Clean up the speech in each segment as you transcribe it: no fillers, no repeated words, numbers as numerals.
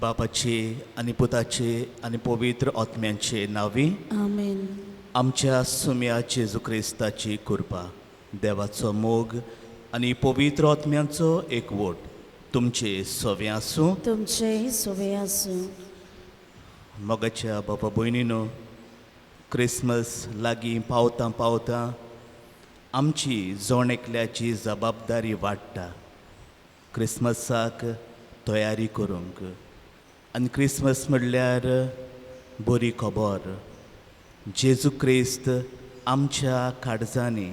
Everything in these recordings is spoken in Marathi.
बापाचे आणि पुताचे आणि पवित्र आत्म्यांचे नावी आमेन. आमच्या सुम्या जेजू क्रिस्ताची कृपा, देवाचो मोग आणि पवित्र आत्म्यांचो एकवट तुमचे सवे आसूं. तुमचे सोबे आसूं. मोगाच्या बाबा भयणीनो, क्रिसमस लागीं पावता पावता आमची जोण एकल्याची जबाबदारी वाडटा. क्रिसमसाक तयारी करूंक आनी क्रिसमस म्हणल्यार बरी खबर. जेजू क्रिस्त आमच्या काळजांनी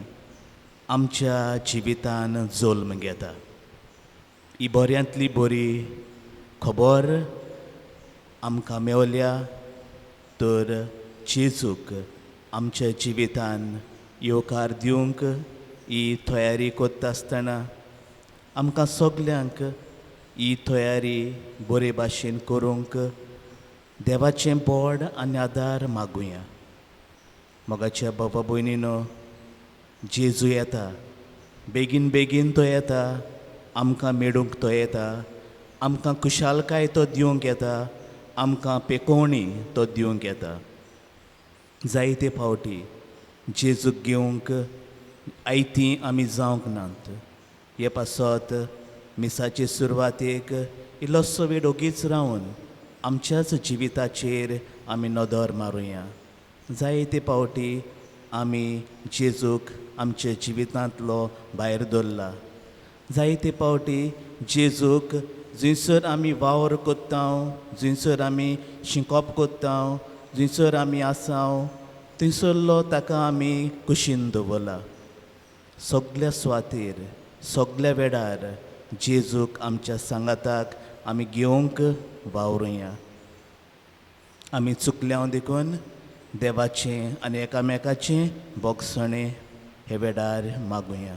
आमच्या जिवितान जल्म घेता. ही बऱ्यांतली बरी खबर आमकां मेवल्या तर जेजूक आमच्या जिवितान येवकार दिवंक ही तयारी करता आसतना आमकां सगल्यांक ही तयारी बरे भाशेन करूंक देवाचें बोड आनी आदार मागुया. मोगाच्या बाबा भयणीनो, जेजू येता, बेगीन बेगीन तो येता, आमकां मेळूंक तो येता, आमकां खुशालकाय तो दिवंक येता, आमकां पेकोवणी तो दिवंक येता. जायते फावटी जेजूक घेवंक आयतीं आमी जावंक नात. हे पासत मिसाचे सुरवातेक इल्लोसो वेळ ओगीच रावन आमच्याच जिविताचेर आमी नदर मारुया. जायते फावटी आमी जेजूक आमच्या जिवितांतलो भायर दवरला. जायते फावटी जेजूक जंयसर आमी वावर कोत्ता, जंयसर आमी शिंकोप कोत्ता, जंयसर आमी आसां थंयसरलो ताका आमी कुशीन दवरला. सगल्या सुवातेर सगल्या वेळार जेजूक आमच्या सांगाताक आमी घेवंक वावरुया. आमी चुकल्या देखून देवाचें आनी एकामेकाचें बोगसणें हे वेळार मागुया.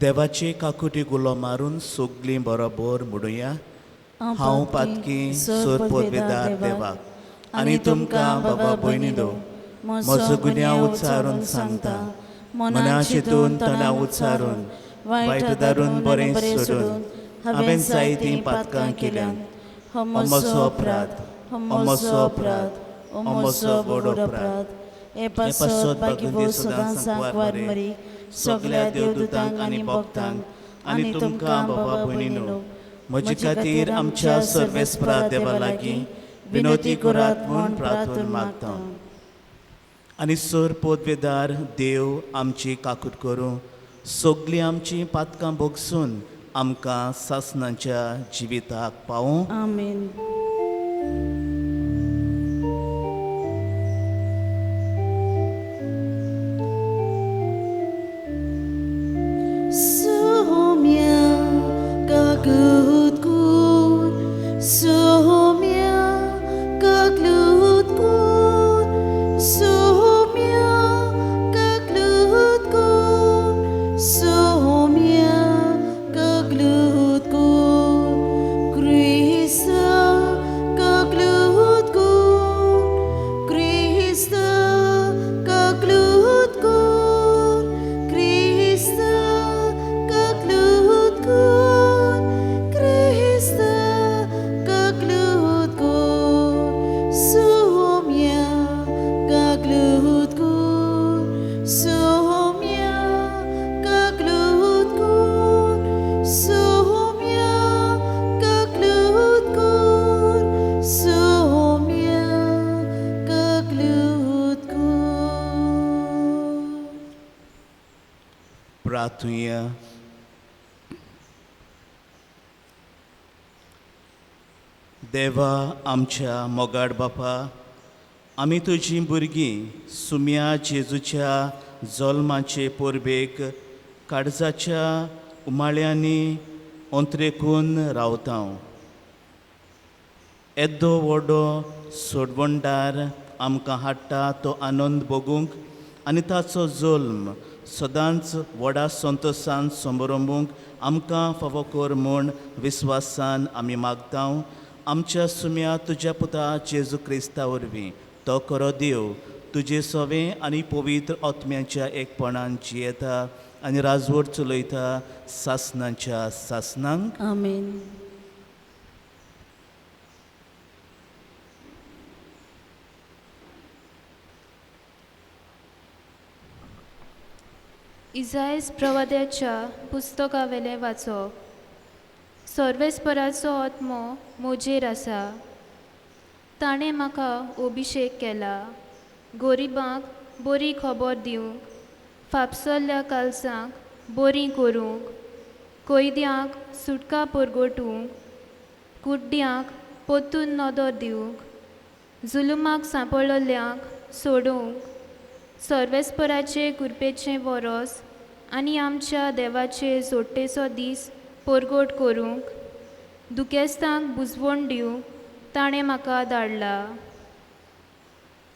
देवाची काकुटी गुलो मारून सगलीं बरोबर म्हणुया. हांव पातकी सोर पोरवेदार देवाक आनी तुमकां बाबा भयणीनो, म्हजो गुन्यांव उच्चारून सांगता. मना चिंतून तोंडां उच्चारून वायट दारून बरें सोडून हांवें जायतीं पातकां केल्यात. हो म्हजो अपराध, हो म्हजो अपराध, हो म्हजो व्हड अपराध. हे पासत बागी सदां सांकवार मरी सगल्या देवदूतांक आनी भक्तांक आनी तुमकां बाबा भयणीनो, म्हजे खातीर आमच्या सर्वेस्परा देवा लागीं विनोती करात म्हूण प्रार्थना मागता. आनी सर पोदवेदार देव आमची काकूट करूं, सगलीं आमचीं पातकां भोगसून आमकां सासणाच्या जिविताक पावूं. आमेन. Soumia kakutkur, soumia kaklutkur, soumia kaklutkur, soumia kaklutkur, Krista kaklutkur. प्रार्थुया. देवा आमच्या मोगाड बापा, आमी तुजीं भुरगीं सुम्या जेजूच्या जल्माचे पोरबेक काळजाच्या उमाळ्यांनी अंतरेकून रावता. येदो व्हडो सोडवणदार आमकां हाडटा तो आनंद भोगूंक आनी ताचो जल्म सदांच व्हडा संतोशान समारंभूंक आमकां फावो कर म्हूण विस्वासान आमी मागता. आमच्या सुम्या तुज्या पुता जेजू क्रिस्ता वरवीं तो खरो देव तुजे सवें आनी पवित्र आत्म्याच्या एकपणान जियेता आनी राजवट चलयता सासनांच्या सासनांक. आमेन. इजायस प्रवाद्याच्या पुस्तकावेले वाचप. सर्वेस्पराचो आत्मो म्हजेर आसा. ताणें म्हाका अभिशेक केला गरिबांक बरी खबर दिवंक, फापसल्ल्या कालसांक बरी करूंक, कैद्यांक सुटका परगटूंक, कुड्ड्यांक परतून नदर दिवंक, जुलुमाक सांपळिल्ल्यांक सोडूंक, सर्वेस्पराचे कृपेचें वरोस आनी आमच्या देवाचे जोडटेचो दीस परगट करूंक, दुखेस्तांक बुजवण दिवंक ताणें म्हाका धाडला.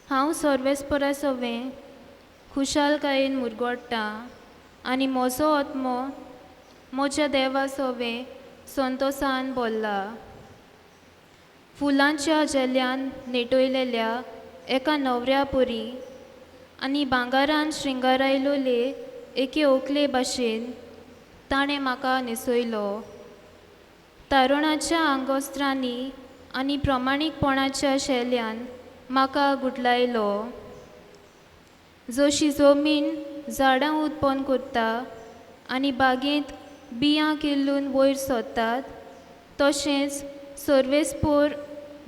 हांव सर्वेस्परा सवें खुशालकायेन मुरगोडटां आनी म्हजो आत्मो म्हज्या देवा सवें संतोशान भरला. फुलांच्या जेल्ल्यान नेटयलेल्या एका न्हवऱ्या परी आनी भांगारान श्रिंगारायलोले एके ओकले भाशेन ताणें म्हाका न्हेसयलो. तारुणाच्या आंगोस्त्रांनी आनी प्रमाणीकपणाच्या शेल्यान म्हाका गुटलायलो. जशी जमीन झाडां उत्पन्न करता आनी बागेंत बियां किल्लून वयर सरतात, तशेंच सर्वेस्पोर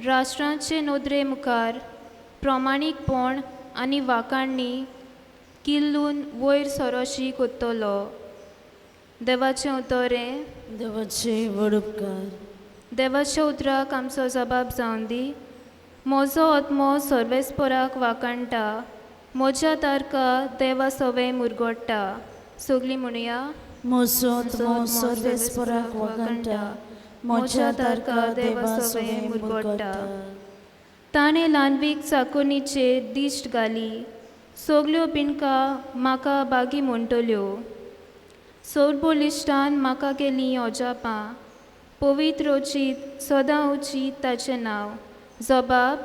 राष्ट्रांचे नदरे मुखार प्रमाणीकपण आनी वाखाणणी किल्लून वयर सरोशी कोत्तलो. देवाचें उतोरें. देवाचे व्हड उपकार. देवाच्या उतराक आमचो जबाब जावन दी. म्हजो आत्मो सर्वेस्पराक वाखाणटा, म्हज्या तारका देवा सवें मुरगोडटा. सगलीं म्हणुया. म्हजो आत्मो सर्वेस्पराक वाखाणटा, म्हज्या तारका देवा सवें मुरगोडटा. ताणें ल्हानवीक चाकोनीचेर दिश्ट घाली, सगल्यो पिणकां म्हाका बागी म्हणटल्यो. सोडबोलिश्टान म्हाका केलीं ओजापां, पवित्र उचीत सदां उचीत ताचें नांव. जबाब.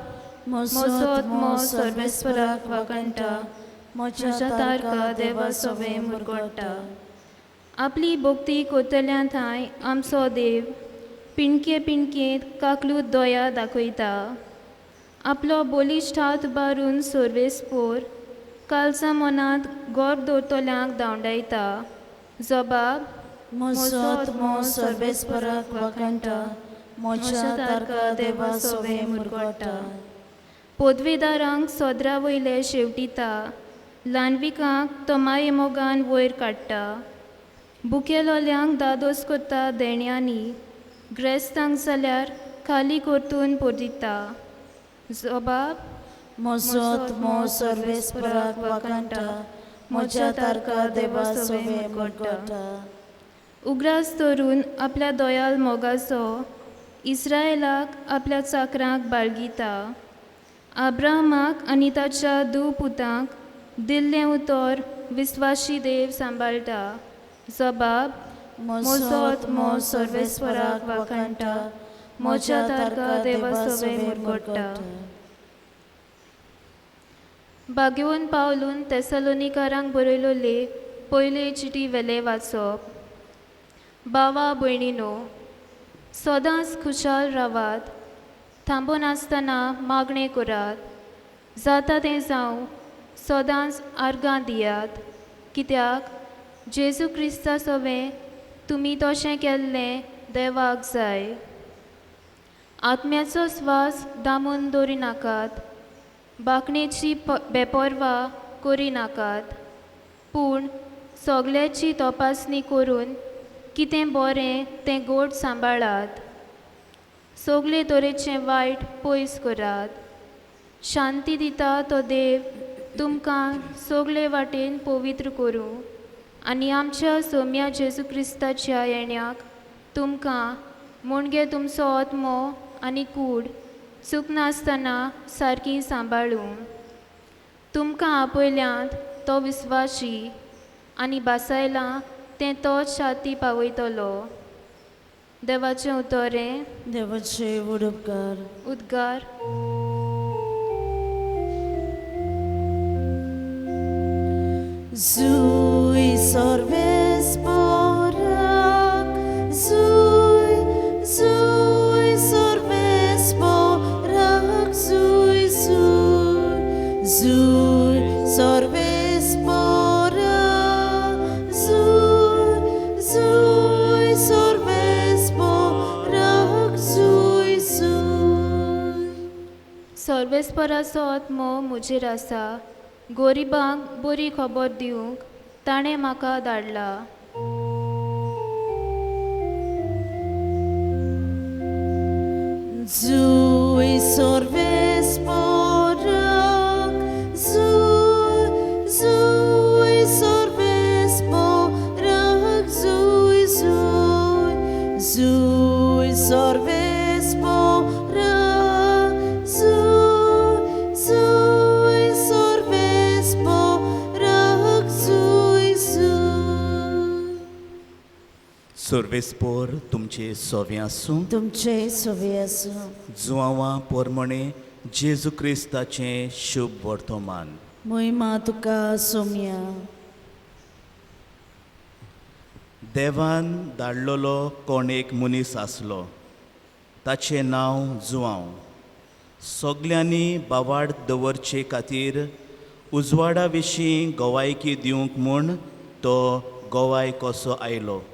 म्हजो आत्मो सर्वेस्पराक वाखाणटा, म्हज्या तारका देवा सवें मुरगोडटा. आपली भक्ती कोतल्या थंय आमचो देव पिणके पिणकेंत काकलूत दोया दाखयता. आपलो बोलिश्ट हात बारून सर्वेस्पोर कालसा मनांत गोर दवरतल्यांक धांवडायता. जबाब. म्हजो आत्मो सर्वेस्पराक वाखाणटा, म्हज्या तारका देवा सवें मुरगोडटा. पदवेदारांक सदरा वयले शेवटिता, ल्हानविकांक तोमाये मोगान वयर काडटा. बुकेलोल्यांक दादोस कोत्ता देण्यांनी, ग्रेस्तांक जाल्यार खाली करतून पोरदिता. जबाब. म्हजो आत्मो सर्वेस्पराक वाखाणटा, म्हज्या तारका देवा सवें मुरगोडटा. उगरास धरून आपल्या दोयाल मोगाचो इस्रायलाक आपल्या चाकरांक बाळगिता. आब्राहमाक आनी ताच्या दू पुतांक दिल्लें उतर विस्वाशी देव सांबाळटा. जबाब. म्हजो आत्मो सर्वेस्पराक वाखाणटा, म्हज्या तारका देवा सवें मुरगोडटा. बागेवन पावलून तेसलोनिकारांक बरयलोले पयले चिटी वेले वाचप. भावा भयणीनो, सदांच खुशाल रावात, थांबून आसतना मागणें करात. जाता तें जावं सदांच आर्गां दियात, कित्याक जेजू क्रिस्ता सवें तुमी तशें केल्लें देवाक जाय. आत्म्याचो स्वास दामून दवरिनाकात, बाकणेची बेपरवा करिनाकात, पूण सगल्याची तपासणी करून कितें बरें तें गोड सांबाळात. सगले तरेचें वायट पयस करात. शांती दिता तो देव तुमकां सगले वाटेन पवित्र करूं आनी आमच्या सोम्या जेजू क्रिस्ताच्या येण्याक तुमकां मुणगे तुमचो आत्मो आनी कूड चुकनासतना सारकी सांबाळूं. तुमकां आपयल्यांत तो विस्वासी आनी बासायलां तें तोच शाती पावयतलो. देवाचें उतोरें. देवाचे उडोपकार. उद्गार. Zui sorbes porak, zui, zui sorbes porak, zui, zui, zui sorbes porak, zui, zui sorbes porak, zui, zui. सर्वेस्पराचो आत्मो म्हजेर आसा. गोरिबांक बरी खबर दिवंक ताणें म्हाका धाडला. Zui sorbes porak, zui, zui sorbes porak, zui, zui, zui sorbes porak, zui, zui sorbes porak, zui, zui. सर्वेस्पोर तुमचे सोवे आसूं. तुमचे सोवे आसूं. जुवांवा पोरमणे जेजू क्रिस्ताचें शुभ वर्तमान. महिमा तुका सोम्या. देवान धाडलोलो कोण एक मनीस आसलो. ताचें नांव जुवांव. सगल्यांनी बावाड दवरचे खातीर उजवाडा विशीं गोवायकी दिवंक म्हूण तो गोवाय कसो आयलो.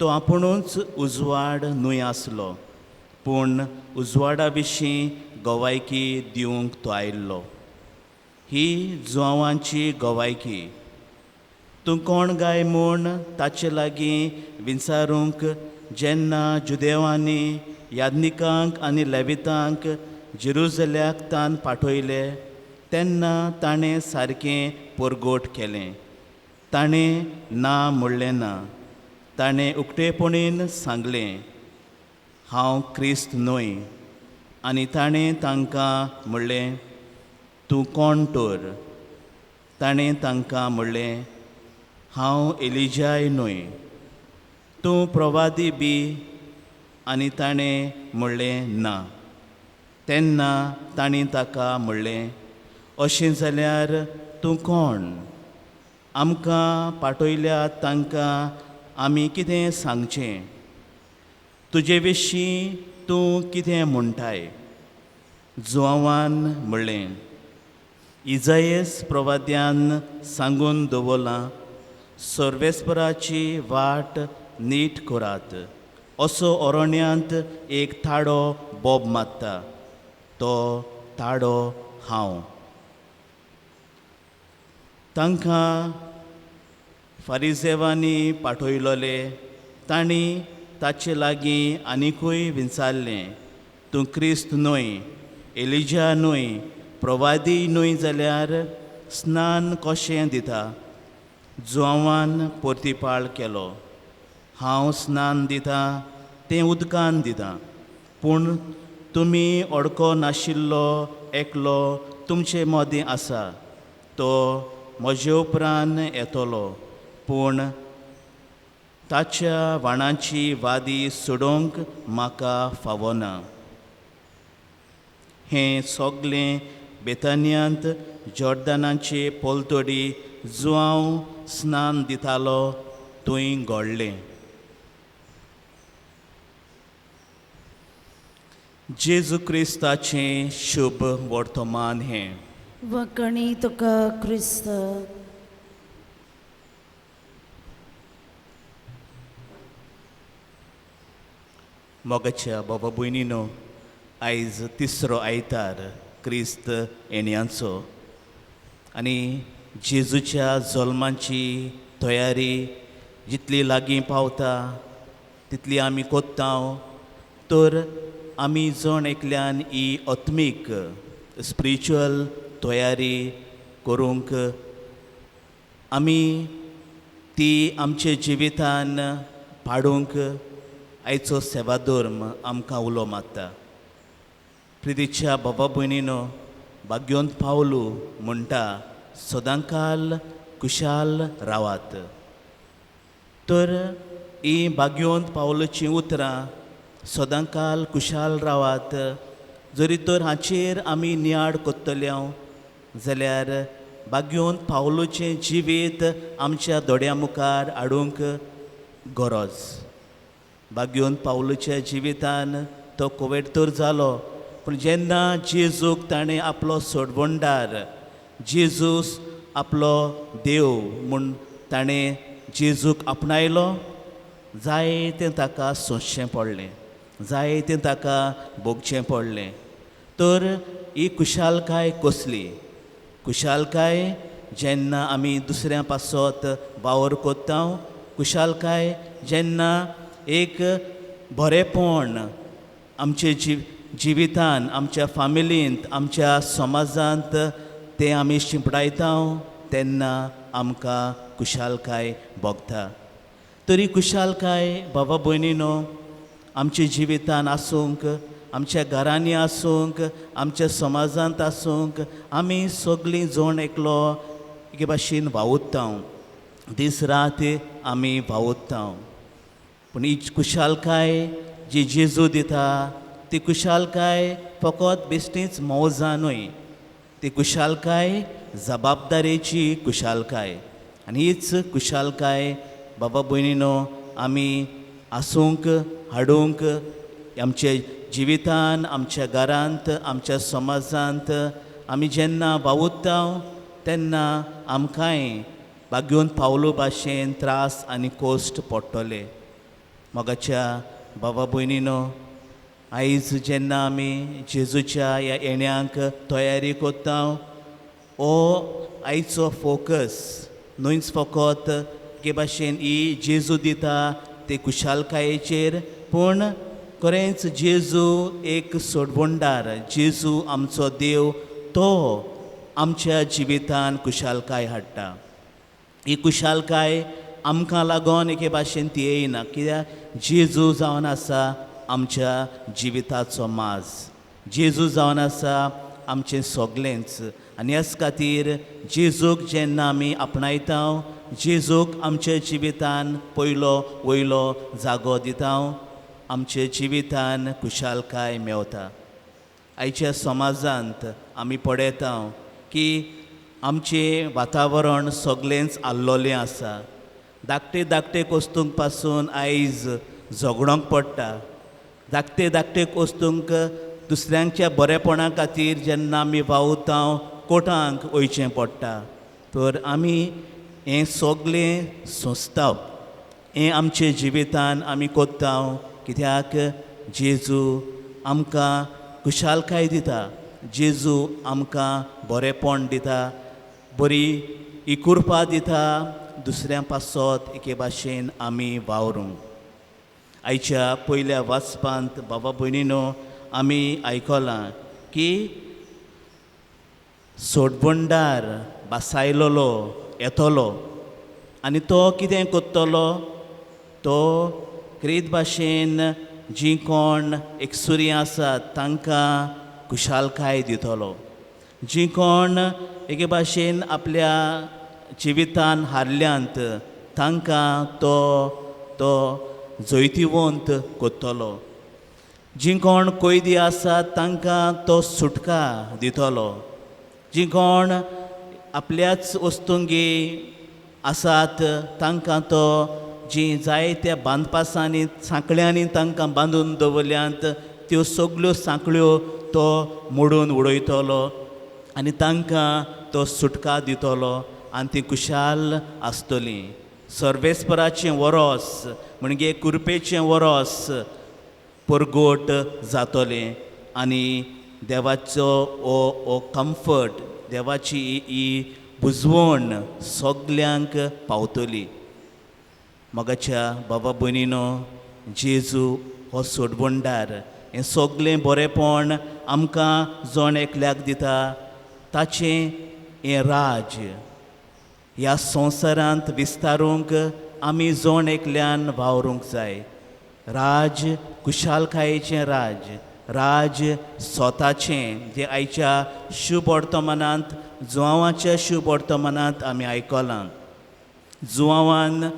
तो आपुणूच उजवाड न्हय आसलो, पूण उजवाडा विशीं गोवायकी दिवंक तो आयिल्लो. ही जुवांवांची गोवायकी. तूं कोण गाय म्हूण ताचे लागीं विचारूंक जेन्ना जुदेवांनी यादनिकांक आनी लेवितांक जेरुसल्याक तान पाठयले तेन्ना ताणें सारकें परगोट केलें. ताणें ना म्हणलें ना. ताणें उक्तेपणीन सांगलें, हांव क्रिस्त न्हय. आनी ताणें तांकां म्हणलें, तूं कोण तर? ताणें तांकां म्हणलें, हांव एलिजाय न्हय. तूं प्रवादी बी? आनी ताणें म्हणलें, ना. तेन्ना ताणीं ताका म्हणलें, अशें जाल्यार तूं कोण? आमकां पाठयल्या तांकां आमी कितें सांगचें? तुजे विशीं तूं कितें म्हणटाय? जुवांवान म्हणलें, इजायस प्रवाद्यान सांगून दवरलां, सर्वेस्पराची वाट नीट करात. असो अरण्यांत एक थाडो बोब मारता. तो थाडो हांव. तांकां फारिसेवांनी पाठयलोले. तांणी ताचे लागीं आनिकूय विचारलें, तूं क्रिस्त न्हय, एलिजा न्हय, प्रवादी न्हय जाल्यार स्नान कशें दिता? जुवांवान परतिपाळ केलो, हांव स्नान दितां तें उदकान दितां. पूण तुमी अडको नाशिल्लो एकलो तुमचे मदीं आसा. तो म्हजे उपरांत येतलो, पूण ताच्या वाणाची वादी सोडूंक म्हाका फावना. हें सगलें बेतानियांत जॉर्दानाचे पोलतोडी जुवांव स्नान दितालो थंय घडलें. जेजू क्रिस्ताचें शुभ वर्तमान हें. वखणी तुका क्रिस्त. मोगाच्या बाबा भयणीनो, आयज तिसरो आयतार क्रिस्त येण्याचो आनी जेजूच्या जल्माची तयारी जितली लागीं पावता तितली आमी कोत्ता तर आमी जण एकल्यान ही आत्मीक स्पिरिच्युअल तयारी करूंक आमी ती आमचे जिवितान पाडूंक आयचो सेवाधर्म आमकां उलो मारता. प्रितीच्या बाबा भयणीनो, भाग्योंत पावलू म्हणटा सदांकाल कुशाल रावात. तर ही भाग्योंत पावलूची उतरां सदांकाल कुशाल रावात जरी तर हाचेर आमी नियाड कोत्तले जाल्यार भाग्योंत पावलूचें जिवीत आमच्या दोळ्या मुखार हाडूंक गरज. भाग्योंत पावलूच्या जिवितान तो कोवीड तर जालो, पूण जेन्ना जेजूक ताणें आपलो सोडवंडार जेजूस आपलो देव म्हूण ताणें जेजूक आपणायलो, जायतें ताका सोंसचें पडलें, जायतें ताका भोगचें पडलें. तर ही कुशालकाय कसली? कुशालकाय जेन्ना आमी दुसऱ्या पासत वावर कोत्ता, कुशालकाय जेन्ना एक बरेपण आमचे जिवितान, आमच्या फामिलींत, आमच्या समाजांत तें आमी शिंपडायता तेन्ना आमकां कुशालकाय भोगता. तरी कुशालकाय बाबा भयणीनो आमच्या जिवितान आसूंक, आमच्या घरांनी आसूंक, आमच्या समाजांत आसूंक आमी सगळीं जण एकलो एके भाशेन वावुरता, दीस रात आमी वावुरता. पूण ही कुशालकाय जी जेजू दिता ती कुशालकाय फकत बेश्टीच मौजानूय, ती कुशालकाय जबाबदारेची कुशालकाय. आनी हीच कुशालकाय बाबा भयणीनो आमी आसूंक हाडूंक आमचे जिवितान, आमच्या घरांत, आमच्या समाजांत आमी जेन्ना वावुरता तेन्ना आमकांय भाग्योंत पावलू भाशेन त्रास आनी कोश्ट पडटले. मोगाच्या बाबा भयणीनो, आयज जेन्ना आमी जेजूच्या ह्या येण्याक तयारी कोत्ता, हो आयचो फोकस न्हूच फकत के भाशेन ही जेजू दिता ते कुशालकायेचेर, पूण खरेंच जेजू एक सोडवंडार, जेजू आमचो देव, तो आमच्या जिवितान कुशालकाय हाडटा. ही कुशालकाय आमकां लागून एके भाशेन ती येयना, कित्याक जेजू जावन आसा आमच्या जिविताचो माज, जेजू जावन आसा आमचें सगळेंच. आनी ह्याच खातीर जेजूक जेन्ना आमी आपणायता, जेजूक आमच्या जिवितान पयलो वयलो जागो दिता, आमच्या जिवितान कुशालकाय मेवता. आयच्या समाजांत आमी पळयता की आमचें वातावरण सगळेंच आल्लोलें आसा. धाकटे धाकटे वस्तूंक पासून आयज झगडोंक पडटा. धाकटे धाकटे वस्तूंक दुसऱ्यांच्या बरेपणा खातीर जेन्ना आमी वावुरता कोर्टांक वयचें पडटा. तर आमी हें सगळें सोंसता, हें आमचे जिवितान आमी कोत्ता, कित्याक जेजू आमकां कुशालकाय दिता, जेजू आमकां बरेपण दिता, बरी इकुर्पा दिता दुसऱ्यां पासत एके भाशेन आमी वावरूंक. आयच्या पयल्या वाचपांत बाबा भयणीनो आमी आयकलां की सोडवंडार बासायलोलो येतलो आनी तो कितें कोत्तलो, तो क्रीत भाशेन जीं कोण एकसुरी आसात तांकां कुशालकाय दितलो. जीं कोण एके भाशेन आपल्या जिवितान हारल्यांत तांकां तो जैतिवंत कोत्तलो. जीं कोण कैदी आसात तांकां तो सुटका दितलो. जीं कोण आपल्याच वस्तूंगी आसात तांकां तो जीं जायत्या बांदपासांनी सांकळ्यांनी तांकां बांदून दवरल्यांत त्यो सगळ्यो सांकळ्यो तो मोडून उडयतलो आनी तांकां तो सुटका दितलो आनी ती कुशाल आसतलीं. सर्वेस्पराचें वरोस म्हणजे कुरपेचें वरोस परगोट जातलें आनी देवाचो हो कम्फर्ट, देवाची ही बुजवण सगल्यांक पावतली. मोगाच्या बाबा भयणीनो, जेजू हो सोडवणदार हें सगलें बरेंपण आमकां जण एकल्याक दिता. ताचें हें राज ह्या संवसारांत विस्तारूंक आमी जण एकल्यान वावरूंक जाय. राज कुशालकायेचें राज स्वताचें, जें आयच्या शुभ वर्तमानांत जुवांवाच्या शुभ वर्तमानांत आमी आयकलां. जुवांवान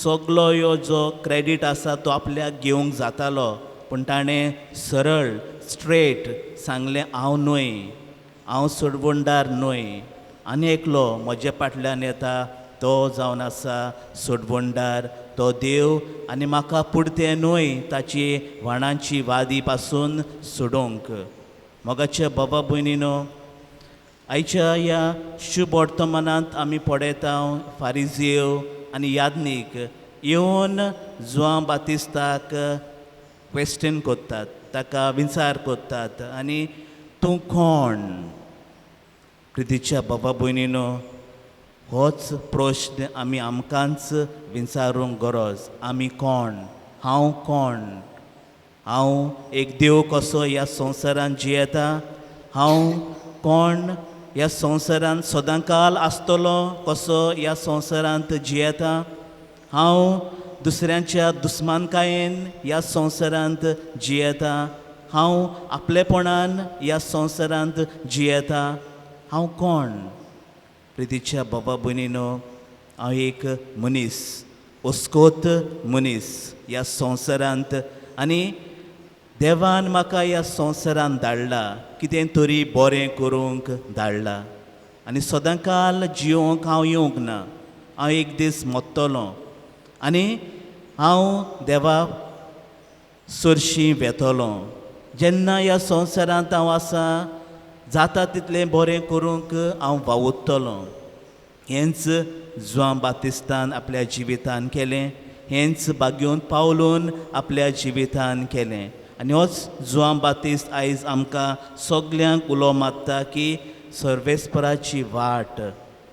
सगलो ह्यो जो क्रेडीट आसा तो आपल्याक घेवंक जातालो, पूण ताणें सरळ स्ट्रेट सांगलें, हांव न्हय, हांव सोडवणदार न्हय, आनी एकलो म्हजे फाटल्यान येता तो जावन आसा सोडवणदार, तो देव, आनी म्हाका पुडतें न्हय ताची व्हाणांची वादी पासून सोडूंक. मोगाच्या बाबा भयणीनो, आयच्या ह्या शुभ वर्तमानांत आमी पळयता फारिझेव आनी यादनीक येवन जुआंव बातिस्ताक क्वेश्चन कोत्तात, ताका विचार कोत्तात, आनी तूं कोण? प्रितीच्या बाबा भयणीनो, होच प्रश्न आमी आमकांच विचारूंक गरज. आमी कोण? हांव कोण? हांव एक देव कसो ह्या संवसारांत जियेता? हांव कोण ह्या संवसारांत सदांकाल आसतलो कसो ह्या संवसारांत जियेता? हांव दुसऱ्यांच्या दुस्मानकायेन ह्या संवसारांत जियेता? हांव आपलेपणान ह्या संवसारांत जियेता? हांव कोण? प्रितीच्या बाबा भयणीनो, हांव एक मनीस, ओस्कोत मनीस ह्या संवसारांत, आनी देवान म्हाका ह्या संवसारांत धाडला, कितें तरी बरें करूंक धाडला. आनी सदांकाल जियोंक हांव येवंक ना. हांव एक दीस मोत्तलों आनी हांव देवा सरशीं वेतलों. जेन्ना ह्या संवसारांत हांव आसा, जाता तितलें बरें करूंक हांव वावुरतलों. हेंच जुआंव बातिस्तान आपल्या जिवितान केलें, हेंच बागेवन पावलून आपल्या जिवितान केलें. आनी होच जुआंव बातिस्त आयज आमकां सगल्यांक उलो मारता की सर्वेस्पराची वाट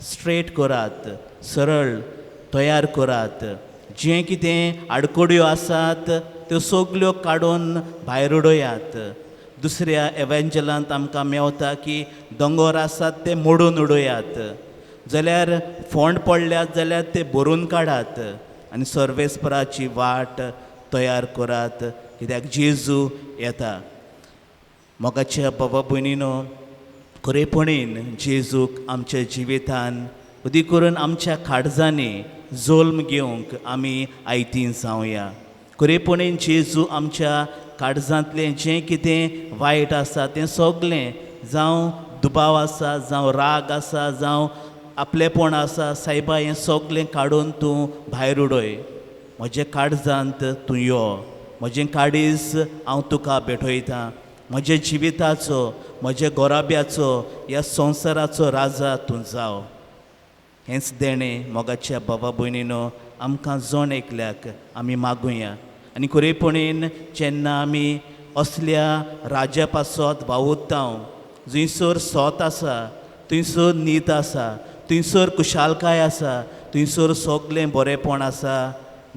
स्ट्रेट करात, सरळ तयार करात. जें कितें आडकोड्यो आसात त्यो सगल्यो काडून भायर उडयात. दुसऱ्या एवेंजलांत आमकां मेवता की दोंगर आसात ते मोडून उडयात, जाल्यार फोंड पडल्यात जाल्यार ते भरून काडात, आनी सर्वेस्पराची वाट तयार करात, कित्याक जेजू येता. मोगाच्या बाबा भयणीनो, खरेपणीन जेजूक आमच्या जिवितान उदी करून आमच्या काळजांनी जोल्म घेवंक आमी आयतीं जावया. खरेपणीन जेजू आमच्या काळजांतलें जें कितें वायट आसा तें सगलें, जावं दुबाव आसा, जावं राग आसा, जावं आपलेपण आसा, सायबा हें सगलें काडून तूं भायर उडय. म्हजे काळजांत तूं यो, म्हजें काळीज हांव तुका भेटयतां. म्हज्या जिविताचो, म्हज्या गोराब्याचो, ह्या संवसाराचो राजा तूं जाव. हेंच देणें मोगाच्या बाबा भयणीनो आमकां जण एकल्याक आमी मागुया. आनी खरेपणीन जेन्ना आमी असल्या राजा पासत वावुरता, जंयसर सोत आसा, थंयसर न्हीद आसा, थंयसर कुशालकाय आसा, थंयसर सगलें बरेंपण आसा,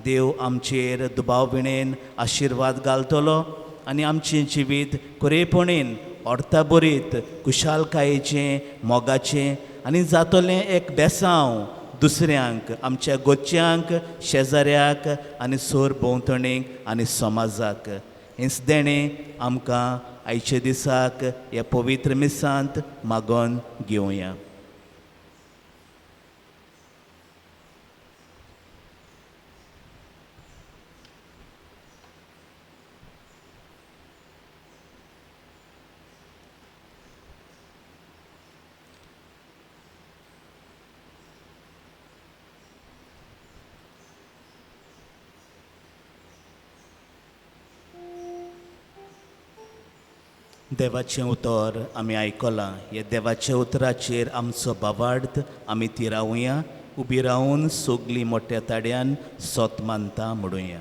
देव आमचेर दुबावविणेन आशिर्वाद घालतलो आनी आमचें जिवीत खरेपणीन ऑर्थाबरीत कुशालकायेचें, मोगाचें आनी जातलें एक बेसांव दुसऱ्यांक, आमच्या गोच्यांक, शेजाऱ्याक आनी सोर भोंवतणीक आनी समाजाक. हेंच देणें आमकां आयच्या दिसाक ह्या पवित्र मिसांत मागोन घेवया. देवाचें उतर आमी आयकलां. हे देवाच्या उतराचेर आमचो बाबार्थ आमी तिरावया. उबी रावन सगलीं मोठ्या ताड्यान सोत मानता म्हणुया.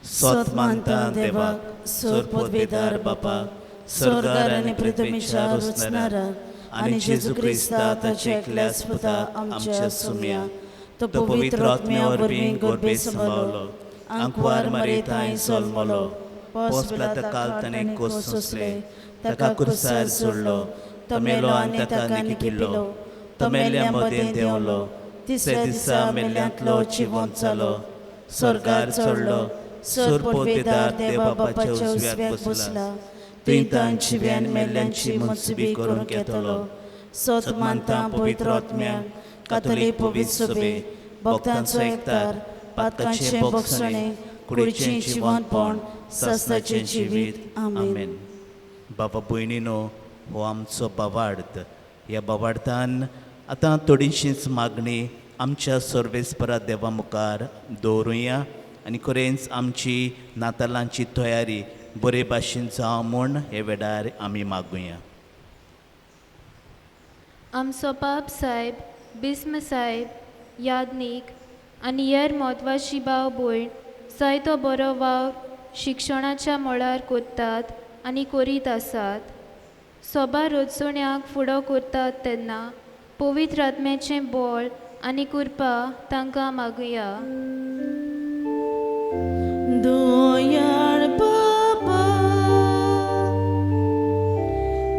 सोत मानता देवाक, सोर पदवेदार बापाक, स्वर्गार आनी पृथ्वीच्या रचणाराक आनी जेजू क्रिस्ता ताचे एकल्याच पुता आमच्या सुम्या तो पवित्र आत्म्या वरवीं गोरबे सांबाळलो आंकवार मरेताय सोलमलो पोस काल ताणें कोस सोंसले ताका कुर्सार सोडलो तो मेलो आनी ताका निखिल्लो तो मेल्ल्या मदें देंवलो तिसऱ्या दिसा मेल्ल्यांतलो जिवंत जालो स्वर्गार चडलो सोर पोरबेदार देवा बापाच्या उजव्याक बसला थंय तांची व्यान मेल्ल्यांची मुनसुबी करून घेतलो सोत मानता पवित्र आत्म्याक कातोलीक पवित्र सभे भक्तांचो एकतार पातकांचे भोगसणे कुडीचें जिवंतपण सस्ताचें जिवीत आमेन. बाबा भयणीनो, हो आमचो बावार्थ. ह्या बावार्थान आतां थोडीशीच मागणी आमच्या सर्वेस्परा देवा मुखार दवरुया आनी खरेंच आमची नातालांची तयारी बरे भाशेन जावं म्हूण हे वेळार आमी मागुया. आमचो बाब साहेब, बिस्म साहेब, यादनीक आनी हेर म्हत्वाची भाव भयण जायतो बरो वावर शिक्षणाच्या मळार करतात आनी करीत आसात. सभा रचोवण्याक फुडो करतात तेन्ना पवित्र आत्म्याचें बळ आनी कृपा तांकां मागुया. दोयाळ बाबा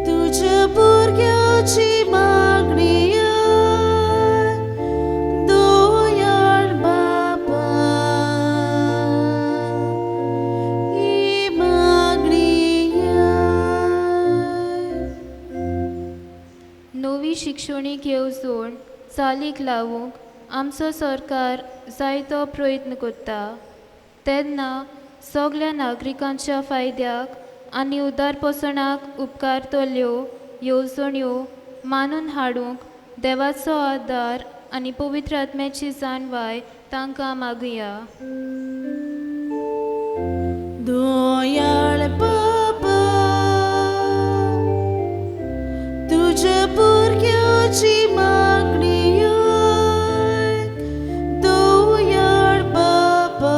तुझ्या भुरग्याची मागणी दोयाळ बाबा ही मागणी नवी शिक्षणीक येवजण चालीक लावूंक आमचो सरकार जायतो प्रयत्न करता. तेन्ना सगळ्या नागरिकांच्या फायद्याक आनी उदारपसणाक उपकारतल्यो येवजण्यो मानून हाडूंक देवाचो आदार आनी पवित्र आत्म्याची जाणवाय तांकां मागुया. दोयाळ बाबा तुझ्या भुरग्याची मागणी दोयाळ बाबा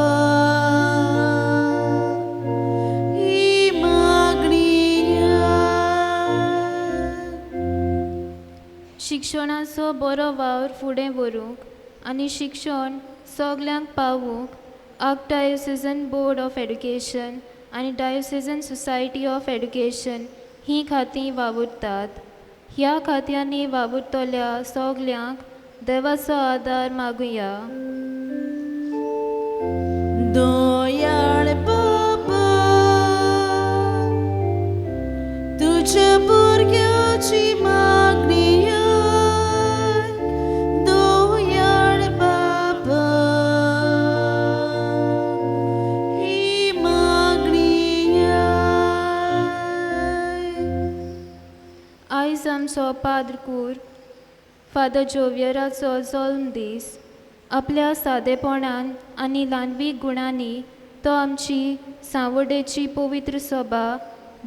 ही मागणी शिक्षणाचो बरो वावर फुडें व्हरूंक आनी शिक्षण सगल्यांक पावूंक आर्कडायोसिजन बोर्ड ऑफ एड्युकेशन आनी डायोसिजन सोसायटी ऑफ एड्युकेशन ही खातीं वावुरतात. ह्या खात्यांनी वावुरतल्या सगल्यांक देवाचो आदार मागुया. दोयाळ बाबा तुझ्या भुरग्याची मागणी दोयाळ बाबा ही मागणी आयज आमचो पाद्रकूर फादर जोवियराचो जल्म दीस. आपल्या सादेपणान आनी ल्हानवी गुणांनी तो आमची सांवडेची पवित्र सभा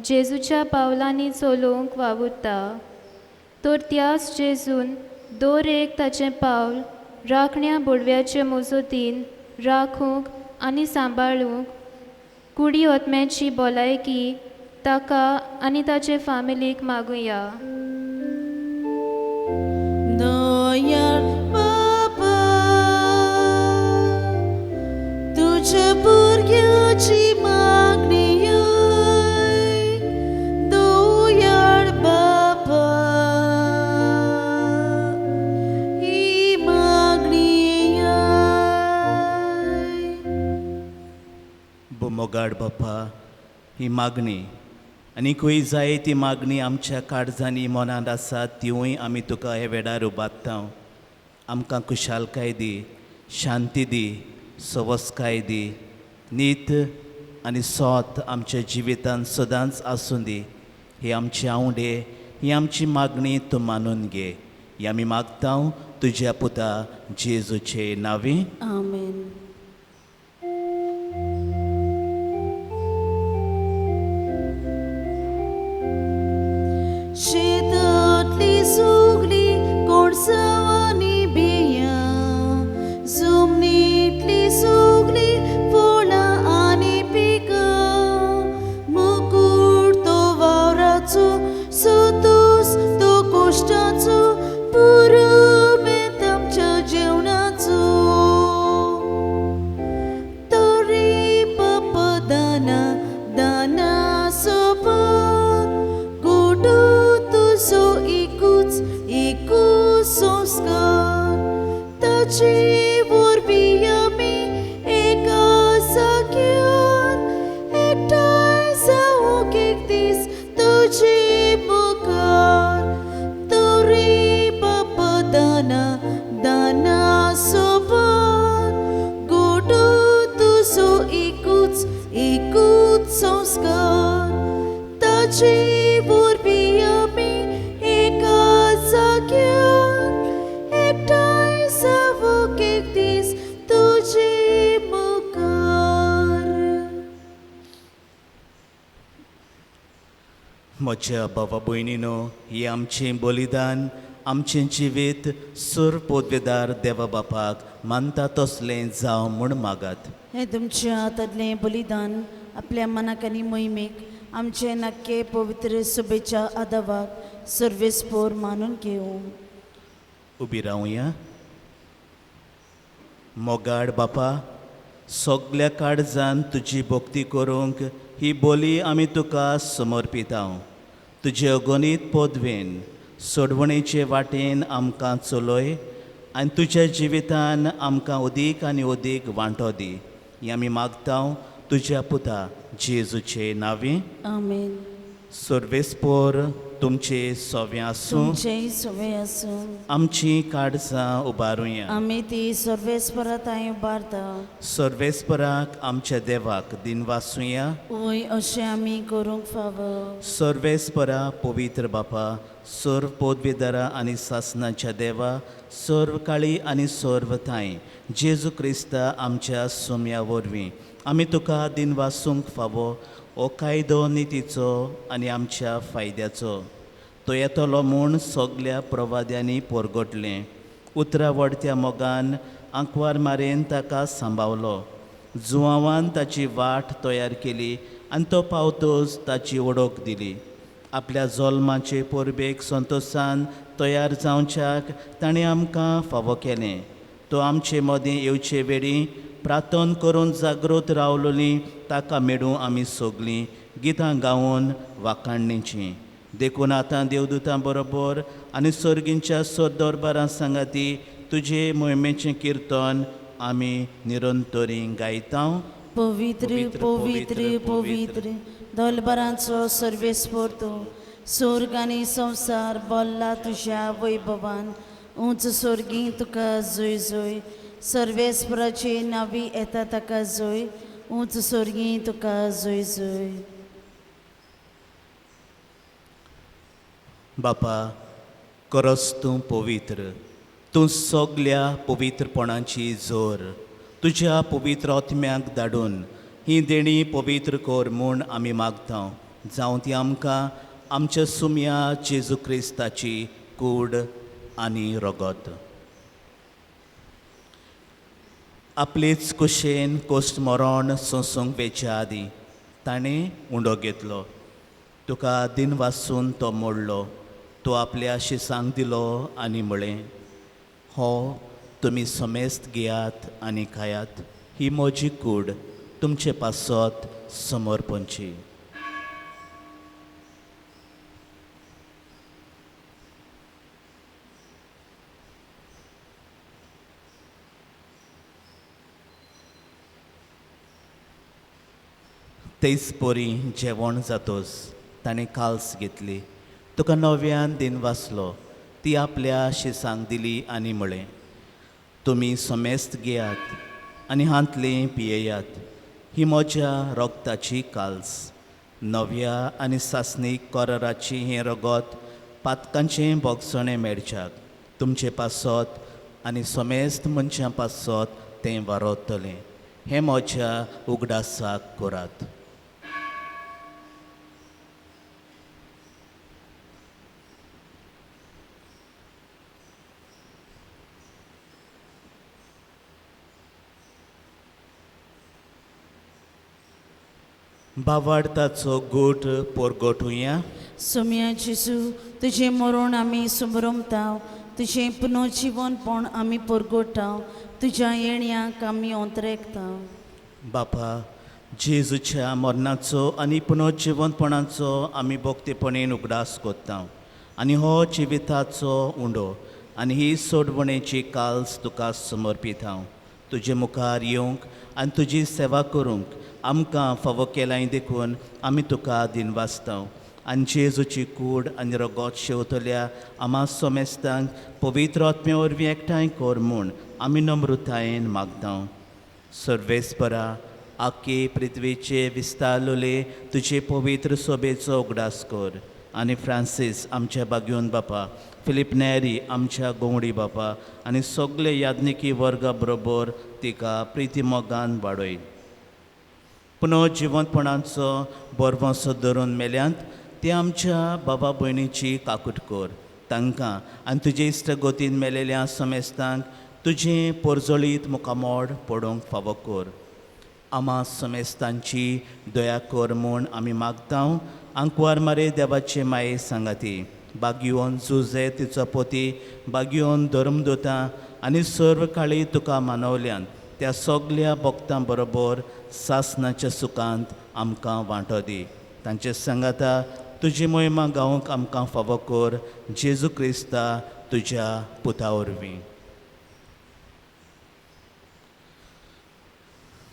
जेजूच्या पावलांनी चलोवंक वावुरता. तर त्याच जेजून दर एक ताचें पावल राखण्या बुडव्याचे मोजतीन राखूंक आनी सांबाळूंक कुडी आत्म्याची भलायकी ताका आनी ताचे फामिलीक मागुया. दोयाळ बाबा तुझ्या भुरग्याची मागणी दोयाळ बाबा ही मागणी मोगाड बापा, ही मागणी आनी खंय जाय ती मागणी आमच्या काळजांनी मनांत आसा तिवूय आमी तुका हे वेळार उबारता. आमकां खुशालकाय दी, शांती दी, सवस्काय दी, नीत आनी सोत आमच्या जिवितांत सदांच आसूं दी. ही आमची आवडे, ही आमची मागणी तूं मानून घे. ही आमी मागता तुज्या पुता जेजूचे नांवी. आमेन. शेतांतली सुगली कोणसावांनी बिया जमनींतली सुगली फळां आनी पिकां मुकुट तो वावराचो सतोस तो कोश्ट ताचे वरवीं आमी एका जाग्यार एकठांय जावूंक एक दीस तुजे मुखार तोरी बापा दाना दाना सोबत गोडू तुजो एकूच संस्कार ताचे वरवीं आमी एका जाग्यार एकठांय जावूंक एक दीस तुजे मुखार. म्हज्या भावा भयणीनो, ही आमचें बलिदान, आमचें जिवीत सूर पोदवेदार देवा बापाक मानता तसलें जावं म्हूण मागात. हे तुमच्या हातांतलें बलिदान आपल्या मनाक आनी मोहिमेक आमचे नक्के पवित्र शुभेच्छा आदावाक सर्वेस्पोर मानून घेवं. उबी रावया. मोगाड बापा, सगल्या काळजान तुजी भक्ती करूंक ही बोली आमी तुका समर्पितांव. तुजे अगणीत पोदवेन सोडवणेचे वाटेन आमकां चलय आनी तुज्या जिवितान आमकां अदीक आनी अदीक वांटो दी. ही आमी मागतांव तुज्या पुता जेजूचे नांवे. आमेन. सर्वेस्पोर तुमचे सोवें आसूं. तुमचेय सवय आसूं. आमची काळजां उबारुया. आमी ती सर्वेस्परात उबारता. सर्वेस्पराक आमच्या देवाक दिनवासुया. वय अशें आमी करूंक फावो. सर्वेस्परा पवित्र बापा, सर्व पोदवेदारा आनी सासनाच्या देवा, सर्व काळी आनी सर्व थाय जेजू क्रिस्ता आमच्या सुम्या वरवीं आमी तुका दिनवासूंक फावो हो कायदो नितीचो आनी आमच्या फायद्याचो. तो येतलो म्हूण सगल्या प्रवाद्यांनी पोरगोटलें. उतरा वडत्या मोगान आंकवार मारेन ताका सांबावलो. जुवांवान ताची वाट तयार केली आनी तो पावतोच ताची ओळख दिली. आपल्या जल्माचे परबेक संतोशान तयार जावच्याक ताणें आमकां फावो केलें. तो आमचे मदीं येवचे वेळी प्रार्थन करून जागृत रावलोलीं ताका मेळूं आमी सगलीं गितां गावून वाखाणणेचीं. देखून आतां देवदूतां बरोबर आनी सर्गींच्या दरबारां सांगाती तुजे मोहिमेचें कीर्तन आमी निरंतरी गायता. पवित्र पवित्र पवित्र दलबरांचो सर्वेस्पोर तूं. स्वर्ग आनी संवसार बोल्ला तुज्या वैभवान. उंच स्वर्गी तुका जय जय. सर्वेस्पराची नांवी येता ताका जय. उंच स्वर्गी तुका जय जय. बापा, करस तूं पवित्र. तूं सगल्या पवित्रपणाची जोर तुज्या पवित्र आत्म्याक धाडून ही देणी पवित्र कर म्हूण आमी मागता. जावं ती आमकां आमच्या सुम्या जेजू क्रिस्ताची कूड आनी रगत. आपलेच कुशेन कोश्ट मरण सोंसूंक वेच्या आदीं ताणें उंडो घेतलो. तुका दिन वासून तो मोडलो. तो आपल्या शिसांक दिलो आनी म्हळें, हो तुमी समेस्त घेयात आनी खायात. ही म्हजी कूड तुमचे पासत समर्पणची. तेच पोरी जेवण जातोच ताणें काल्स घेतली. तुका नव्यान दिन वाचलो. ती आपल्या शिसांक दिली आनी म्हळें, तुमी समेस्त घेयात आनी हांतलें पियेयात. ही म्हज्या रोगताची काल्स. नव्या आनी सासणीक कराराची हें रगत पातकांचें बोगसणें मेळच्याक तुमचे पासत आनी समेस्त मनशां पासत तें वारतलें. हें म्हज्या उगडासाक करात. बावार्थाचो गोठ पोरगोठुया. सुम्या जेजू, तुजें मरण आमी सुमरमता. तुजें पुनर्जीवनपण आमी परगोडटा. तुज्या येण्याक आमी अंतरेकता. बापा, जेजूच्या मरणाचो आनी पुनर्जीवनपणाचो आमी भोक्तेपणेन उगडास कोत्ता. आनी हो जिविताचो उंडो आनी ही सोडवणेची काल्स तुका समर्पीत हांव. तुजे मुखार येवंक आनी तुजी सेवा करूंक आमकां फावो केलाय देखून आमी तुका दिनवासतांव. आनी जेजूची कूड आनी रगत शेवतल्या आमा सोमेस्तांक पवित्र आत्मे वरवीं एकठांय कर म्हूण आमी नम्रतायेन मागतांव. सर्वेस्परा, आख्खे पृथ्वीचे विस्तारलोले तुजे पवित्र सोबेचो उगडास कर. आनी फ्रांसीस आमच्या बागयोन बापा, फिलीप नॅरी आमच्या गोंगडी बापा आनी सगळे याज्ञिकी वर्गा बरोबर तिका प्रिती मोगान वाडय. पुनो जिवंतपणाचो बरवंसो धरून मेल्यांत ते आमच्या बाबा भयणीची काकूट कर. तांकां आनी तुजे इश्टगोतीन मेलेल्या समेस्तांक तुजें पोरजोळीत मुखामोड पडोवंक फावो कर. आमा समेस्तांची दया कर म्हूण आमी मागतांव. आंकवार मारे देवाचे माये सांगाती, बागयोन जुजे तिचो पोती, बागयोन धर्मदूतां आनी सर्व काळी तुका मानवल्यान त्या सगल्या भक्तां बरोबर सासणाच्या सुखांत आमकां वांटो दी. तांचे सांगाता तुजी मोहिमा गावंक आमकां फावो कर. जेजू क्रिस्ता तुज्या पुता वरवीं.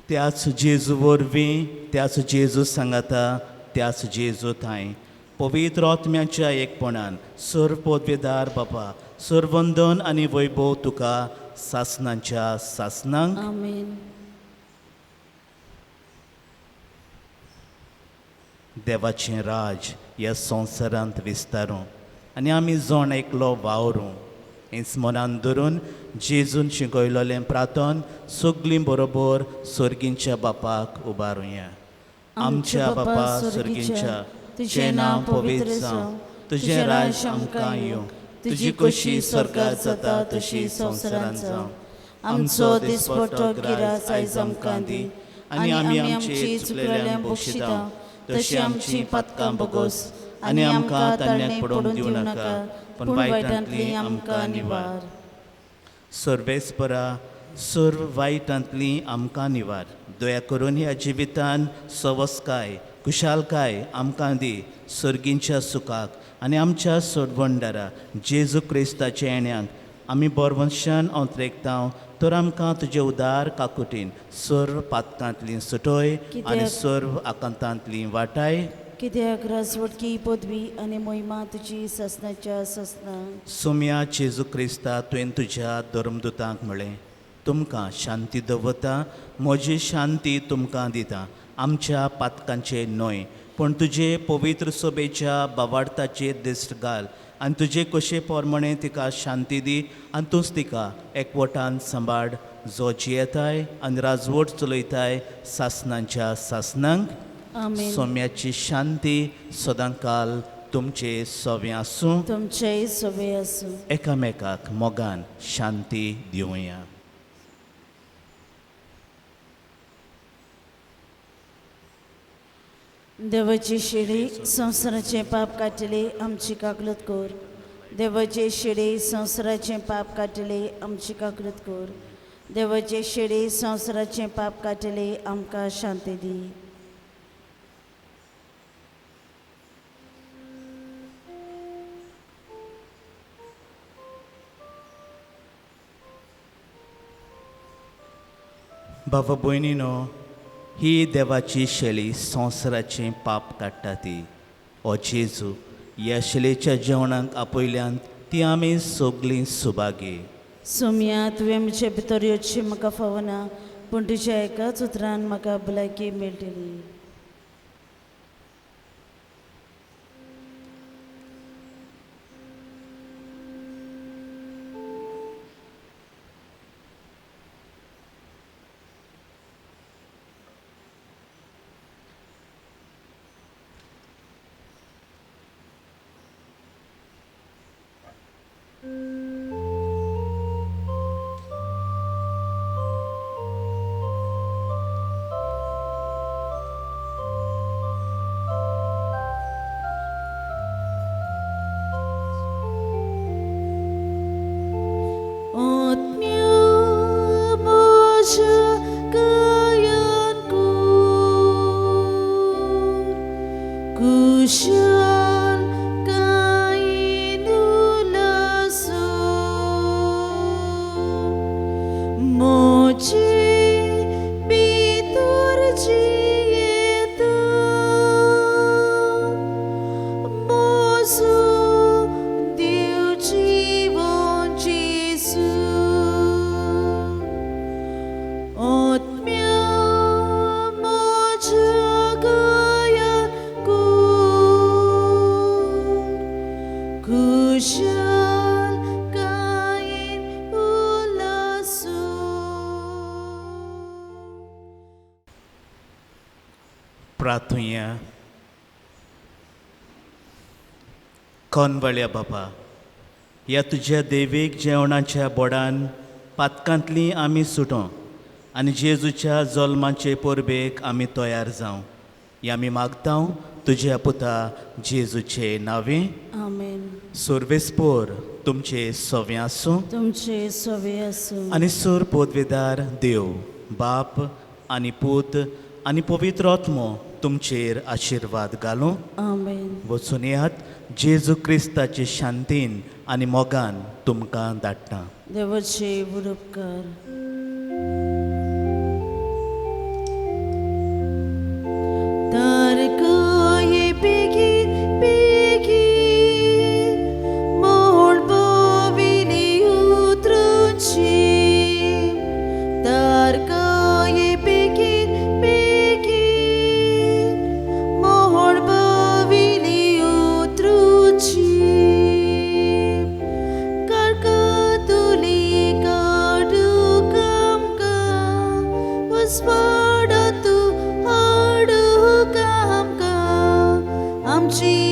त्याच जेजू वरवीं, त्याच जेजू सांगाता, त्याच जेजू थंय पवित्र आत्म्याच्या एकपणान सर्व पदवेदार बापा, सर्वंदन आनी वैभव तुका सासणांच्या सासणांक. आमेन. देवाचें राज ह्या संवसारांत विस्तारूं आनी आमी जण एकलो वावरूं. हेच मनान धरून जेजून शिकयलोलें प्रार्थन सगळीं बरोबर सर्गींच्या बापाक उबारुया. आमच्या बापा सर्गींच्या, तुजें नांव पवित्र जावं, तुजें राज आमकां येवं, तुजी कशी स्वर्गांत जाता तशी संवसारांत जावं. आमचो दिसपट्टो गिरास आयज आमकां दी आनी आमी आमची चुकलेल्यांक बक्षिता तशी आमची पातकां बोगोस आनी आमकां ताळण्याक पडोवंक दिवं नाका, पण वायटांतली आमकां निवार. सर्वेस्परा, सर्व वायटांतली आमकां निवार. दया करून ह्या जिवितान सवस्काय कुशालकाय आमकां दी सर्गींच्या सुखाक आनी आमच्या सोडवणदारा जेजू क्रिस्ताच्या येण्याक आमी बरवंशान अंतरेकतांव. तर आमकां तुजे उदार काकुटीन सर्व पातकांतली सुटोय आनी सर्व आकांतांतली वाटाय. कित्याक राजवटकी पदवी आनी मोहिमा तुजी ससनाच्या ससना. सोम्या जेजू क्रिस्ता तुवें तुज्या धर्मदुतांक म्हळें, तुमकां शांती दवरता, म्हजी शांती तुमकां दिता. आमच्या पातकांचे न्हय पूण तुजे पवित्र सोबेच्या बावार्थाचेर दिश्ट घाल आनी तुजे कशे पोरमणे तिका शांती दी आनी तूंच तिका एकवटान सांबाळ, जो जियेताय आनी राजवट चलयताय सासणांच्या सासणांक. आमेन. सोम्याची शांती सदांकाल तुमचे सोबे आसूं. तुमचेय सोबे आसूं. एकामेकाक मोगान शांती दिवया. देवाची शिडी संवसाराचें पाप काडटली आमची काकलत कर. देवाचे शिडी संवसाराचें पाप काडटली आमची काकलत कर. देवाचे शिडी संवसाराचें पाप काडटली आमकां शांती दी. बाबा भयणीनो, ही देवाची शेळी संवसाराचें पाप काडटा ती. ओ जेजू, ह्या शेळेच्या जेवणाक आपयल्यान ती आमी सगळीं सुभागी. सोम्या तुवें म्हजे भितर येवची म्हाका फावना, पूण तुज्या एकाच उतरान म्हाका भलायकी मेळटली. भितरची येता मोजो देव जीवन जेसू आत्म्या माझ्या गळ्यात खुशाल गायन उल्हासू. प्रार्थुया. कोनवळ्या बाबा, ह्या तुज्या देवीक जेवणाच्या बोडान पातकांतली आमी सुटों आनी जेजूच्या जल्माचे परबेक आमी तयार जावं. हें आमी मागतां तुज्या पुता जेजूचे नांवे. आमेन. सोर्वेस्पोर तुमचे सवें आसूं तुमचे सवे असो. आनी सोर पोदवेदार देव बाप आनी पूत आनी पवित्र आत्मो तुमचेर आशिर्वाद घालूं. आमेन. वचून येयात. जेजू क्रिस्ताचे शांतीन आनी मोगान तुमकां धाडटा. देवाचे उपकार. तारकाये बेगीन बेगीन मोड पाविली उतरूची. तारकाये बेगीन बेगीन मोड पाविली उतरूची. कारकातुली काडू कामकाम वसपाडा तू हाडू कामकाम आमची